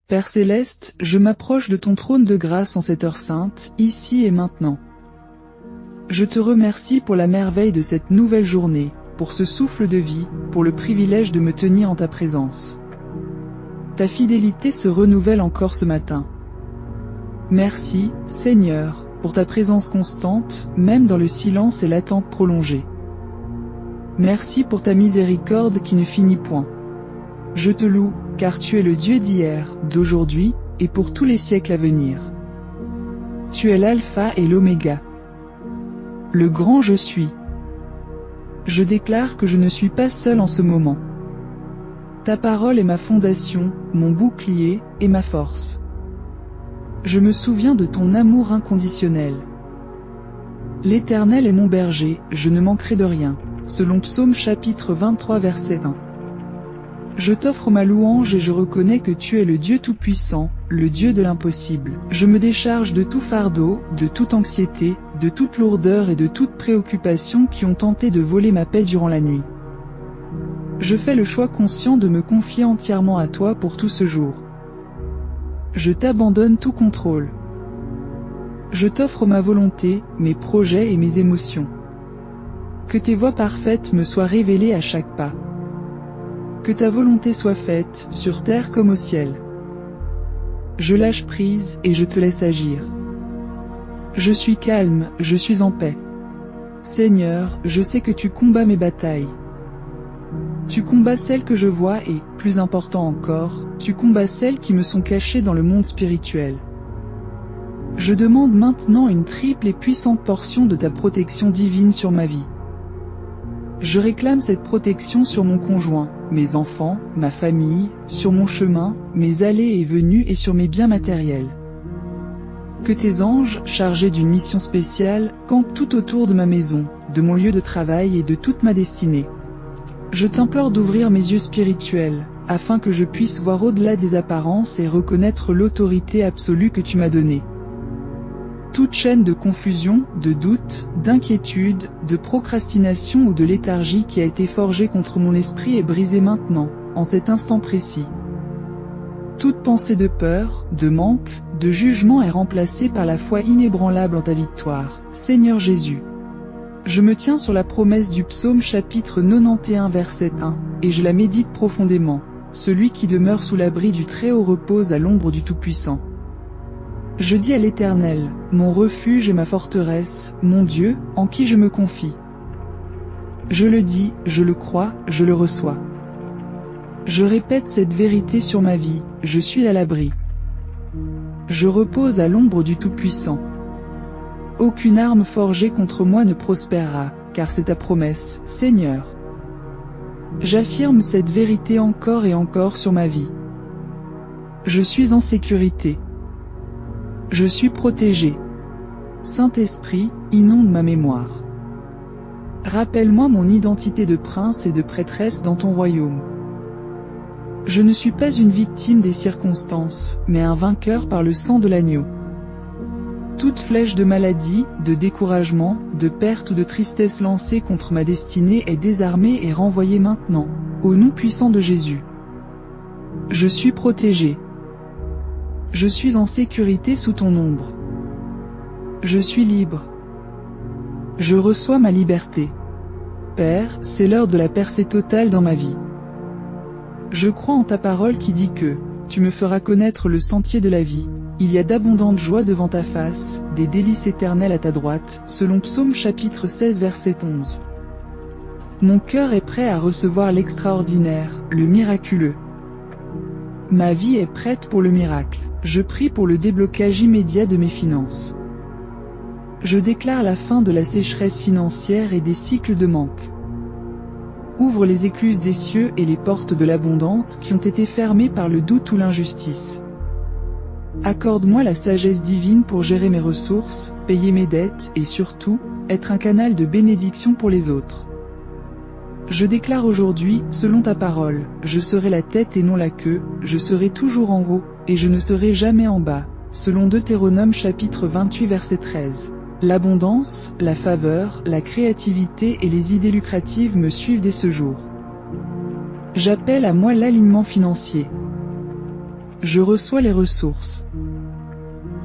Père céleste, je m'approche de ton trône de grâce en cette heure sainte, ici et maintenant. Je te remercie pour la merveille de cette nouvelle journée, pour ce souffle de vie, pour le privilège de me tenir en ta présence. Ta fidélité se renouvelle encore ce matin. Merci, Seigneur, pour ta présence constante, même dans le silence et l'attente prolongée. Merci pour ta miséricorde qui ne finit point. Je te loue, car tu es le Dieu d'hier, d'aujourd'hui, et pour tous les siècles à venir. Tu es l'alpha et l'oméga. Le grand je suis. Je déclare que je ne suis pas seul en ce moment. Ta parole est ma fondation, mon bouclier, et ma force. Je me souviens de ton amour inconditionnel. L'Éternel est mon berger, je ne manquerai de rien. Selon Psaume chapitre 23 verset 1. Je t'offre ma louange et je reconnais que tu es le Dieu Tout-Puissant, le Dieu de l'impossible. Je me décharge de tout fardeau, de toute anxiété, de toute lourdeur et de toute préoccupation qui ont tenté de voler ma paix durant la nuit. Je fais le choix conscient de me confier entièrement à toi pour tout ce jour. Je t'abandonne tout contrôle. Je t'offre ma volonté, mes projets et mes émotions. Que tes voies parfaites me soient révélées à chaque pas. Que ta volonté soit faite, sur terre comme au ciel. Je lâche prise et je te laisse agir. Je suis calme, je suis en paix. Seigneur, je sais que tu combats mes batailles. Tu combats celles que je vois et, plus important encore, tu combats celles qui me sont cachées dans le monde spirituel. Je demande maintenant une triple et puissante portion de ta protection divine sur ma vie. Je réclame cette protection sur mon conjoint, mes enfants, ma famille, sur mon chemin, mes allées et venues et sur mes biens matériels. Que tes anges, chargés d'une mission spéciale, campent tout autour de ma maison, de mon lieu de travail et de toute ma destinée. Je t'implore d'ouvrir mes yeux spirituels, afin que je puisse voir au-delà des apparences et reconnaître l'autorité absolue que tu m'as donnée. Toute chaîne de confusion, de doute, d'inquiétude, de procrastination ou de léthargie qui a été forgée contre mon esprit est brisée maintenant, en cet instant précis. Toute pensée de peur, de manque, de jugement est remplacée par la foi inébranlable en ta victoire, Seigneur Jésus. Je me tiens sur la promesse du psaume chapitre 91 verset 1, et je la médite profondément. Celui qui demeure sous l'abri du Très-Haut repose à l'ombre du Tout-Puissant. Je dis à l'Éternel, mon refuge et ma forteresse, mon Dieu, en qui je me confie. Je le dis, je le crois, je le reçois. Je répète cette vérité sur ma vie, je suis à l'abri. Je repose à l'ombre du Tout-Puissant. Aucune arme forgée contre moi ne prospérera, car c'est ta promesse, Seigneur. J'affirme cette vérité encore et encore sur ma vie. Je suis en sécurité. Je suis protégé. Saint-Esprit, inonde ma mémoire. Rappelle-moi mon identité de prince et de prêtresse dans ton royaume. Je ne suis pas une victime des circonstances, mais un vainqueur par le sang de l'agneau. Toute flèche de maladie, de découragement, de perte ou de tristesse lancée contre ma destinée est désarmée et renvoyée maintenant, au nom puissant de Jésus. Je suis protégé. Je suis en sécurité sous ton ombre. Je suis libre. Je reçois ma liberté. Père, c'est l'heure de la percée totale dans ma vie. Je crois en ta parole qui dit que tu me feras connaître le sentier de la vie. Il y a d'abondantes joies devant ta face, des délices éternelles à ta droite, selon Psaume chapitre 16 verset 11. Mon cœur est prêt à recevoir l'extraordinaire, le miraculeux. Ma vie est prête pour le miracle. Je prie pour le déblocage immédiat de mes finances. Je déclare la fin de la sécheresse financière et des cycles de manque. Ouvre les écluses des cieux et les portes de l'abondance qui ont été fermées par le doute ou l'injustice. Accorde-moi la sagesse divine pour gérer mes ressources, payer mes dettes et surtout, être un canal de bénédiction pour les autres. Je déclare aujourd'hui, selon ta parole, je serai la tête et non la queue, je serai toujours en haut, et je ne serai jamais en bas, selon Deutéronome chapitre 28 verset 13. L'abondance, la faveur, la créativité et les idées lucratives me suivent dès ce jour. J'appelle à moi l'alignement financier. Je reçois les ressources.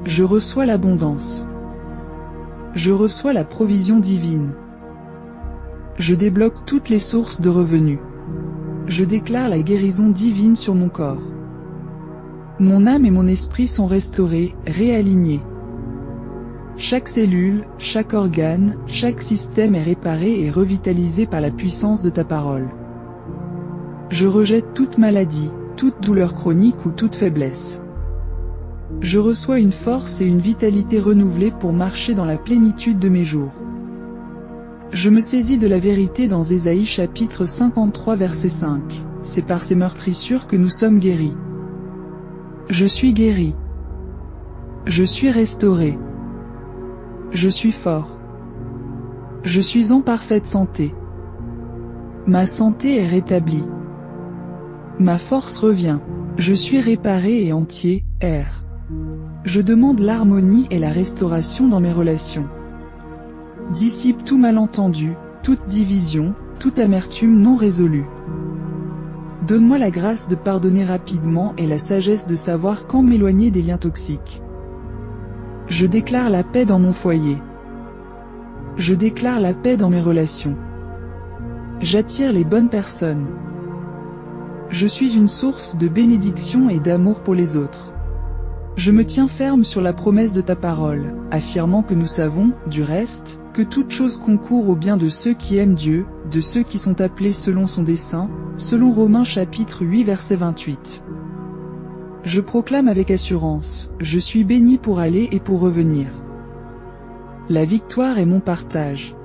Je reçois l'abondance. Je reçois la provision divine. Je débloque toutes les sources de revenus. Je déclare la guérison divine sur mon corps. Mon âme et mon esprit sont restaurés, réalignés. Chaque cellule, chaque organe, chaque système est réparé et revitalisé par la puissance de ta parole. Je rejette toute maladie, toute douleur chronique ou toute faiblesse. Je reçois une force et une vitalité renouvelées pour marcher dans la plénitude de mes jours. Je me saisis de la vérité dans Ésaïe chapitre 53 verset 5. C'est par ces meurtrissures que nous sommes guéris. Je suis guéri. Je suis restauré. Je suis fort. Je suis en parfaite santé. Ma santé est rétablie. Ma force revient. Je suis réparé et entier, R. Je demande l'harmonie et la restauration dans mes relations. Dissipe tout malentendu, toute division, toute amertume non résolue. Donne-moi la grâce de pardonner rapidement et la sagesse de savoir quand m'éloigner des liens toxiques. Je déclare la paix dans mon foyer. Je déclare la paix dans mes relations. J'attire les bonnes personnes. Je suis une source de bénédiction et d'amour pour les autres. Je me tiens ferme sur la promesse de ta parole, affirmant que nous savons, du reste, que toute chose concourt au bien de ceux qui aiment Dieu, de ceux qui sont appelés selon son dessein, selon Romains chapitre 8 verset 28. Je proclame avec assurance, je suis béni pour aller et pour revenir. La victoire est mon partage.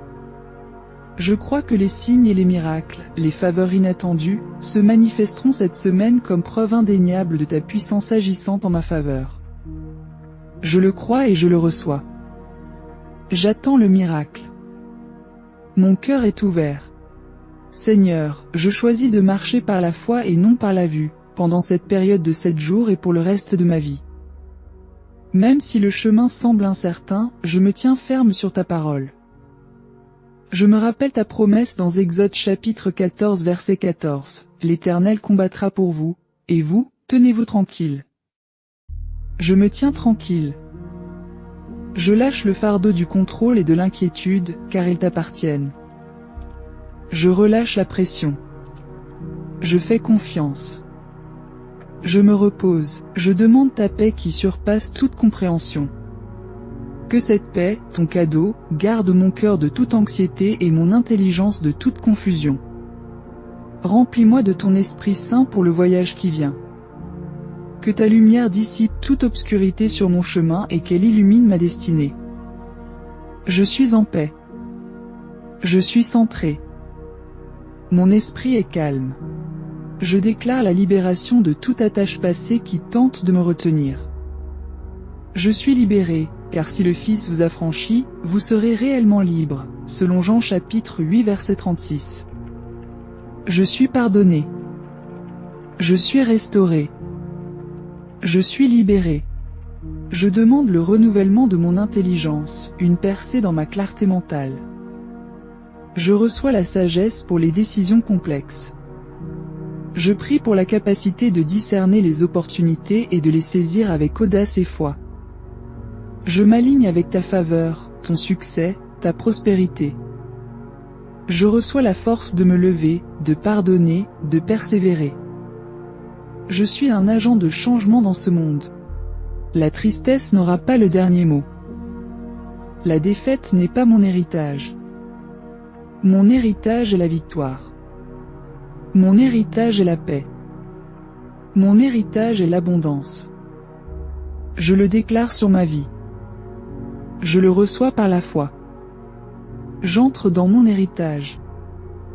Je crois que les signes et les miracles, les faveurs inattendues, se manifesteront cette semaine comme preuve indéniable de ta puissance agissante en ma faveur. Je le crois et je le reçois. J'attends le miracle. Mon cœur est ouvert. Seigneur, je choisis de marcher par la foi et non par la vue, pendant cette période de 7 jours et pour le reste de ma vie. Même si le chemin semble incertain, je me tiens ferme sur ta parole. Je me rappelle ta promesse dans Exode chapitre 14 verset 14. L'Éternel combattra pour vous, et vous, tenez-vous tranquille. Je me tiens tranquille. Je lâche le fardeau du contrôle et de l'inquiétude, car ils t'appartiennent. Je relâche la pression. Je fais confiance. Je me repose, je demande ta paix qui surpasse toute compréhension. Que cette paix, ton cadeau, garde mon cœur de toute anxiété et mon intelligence de toute confusion. Remplis-moi de ton Esprit Saint pour le voyage qui vient. Que ta lumière dissipe toute obscurité sur mon chemin et qu'elle illumine ma destinée. Je suis en paix. Je suis centré. Mon esprit est calme. Je déclare la libération de toute attache passée qui tente de me retenir. Je suis libéré, car si le Fils vous a franchi, vous serez réellement libre, selon Jean chapitre 8 verset 36. Je suis pardonné. Je suis restauré. Je suis libéré. Je demande le renouvellement de mon intelligence, une percée dans ma clarté mentale. Je reçois la sagesse pour les décisions complexes. Je prie pour la capacité de discerner les opportunités et de les saisir avec audace et foi. Je m'aligne avec ta faveur, ton succès, ta prospérité. Je reçois la force de me lever, de pardonner, de persévérer. Je suis un agent de changement dans ce monde. La tristesse n'aura pas le dernier mot. La défaite n'est pas mon héritage. Mon héritage est la victoire. Mon héritage est la paix. Mon héritage est l'abondance. Je le déclare sur ma vie. Je le reçois par la foi. J'entre dans mon héritage.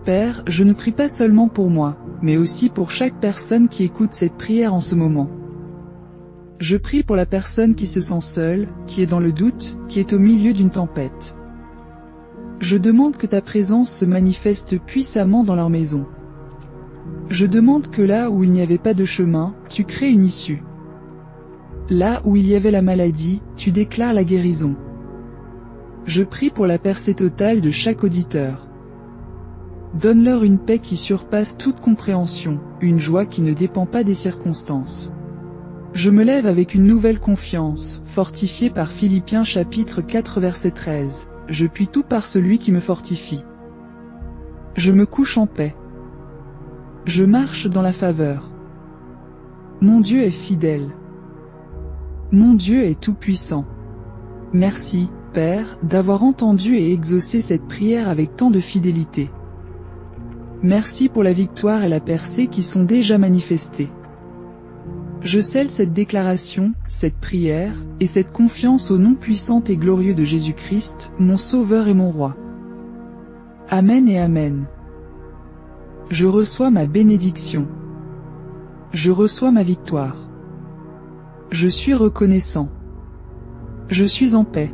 Père, je ne prie pas seulement pour moi, mais aussi pour chaque personne qui écoute cette prière en ce moment. Je prie pour la personne qui se sent seule, qui est dans le doute, qui est au milieu d'une tempête. Je demande que ta présence se manifeste puissamment dans leur maison. Je demande que là où il n'y avait pas de chemin, tu crées une issue. Là où il y avait la maladie, tu déclares la guérison. Je prie pour la percée totale de chaque auditeur. Donne-leur une paix qui surpasse toute compréhension, une joie qui ne dépend pas des circonstances. Je me lève avec une nouvelle confiance, fortifié par Philippiens chapitre 4 verset 13. Je puis tout par celui qui me fortifie. Je me couche en paix. Je marche dans la faveur. Mon Dieu est fidèle. Mon Dieu est tout-puissant. Merci, Père, d'avoir entendu et exaucé cette prière avec tant de fidélité. Merci pour la victoire et la percée qui sont déjà manifestées. Je scelle cette déclaration, cette prière, et cette confiance au nom puissant et glorieux de Jésus-Christ, mon Sauveur et mon Roi. Amen et Amen. Je reçois ma bénédiction. Je reçois ma victoire. Je suis reconnaissant. Je suis en paix.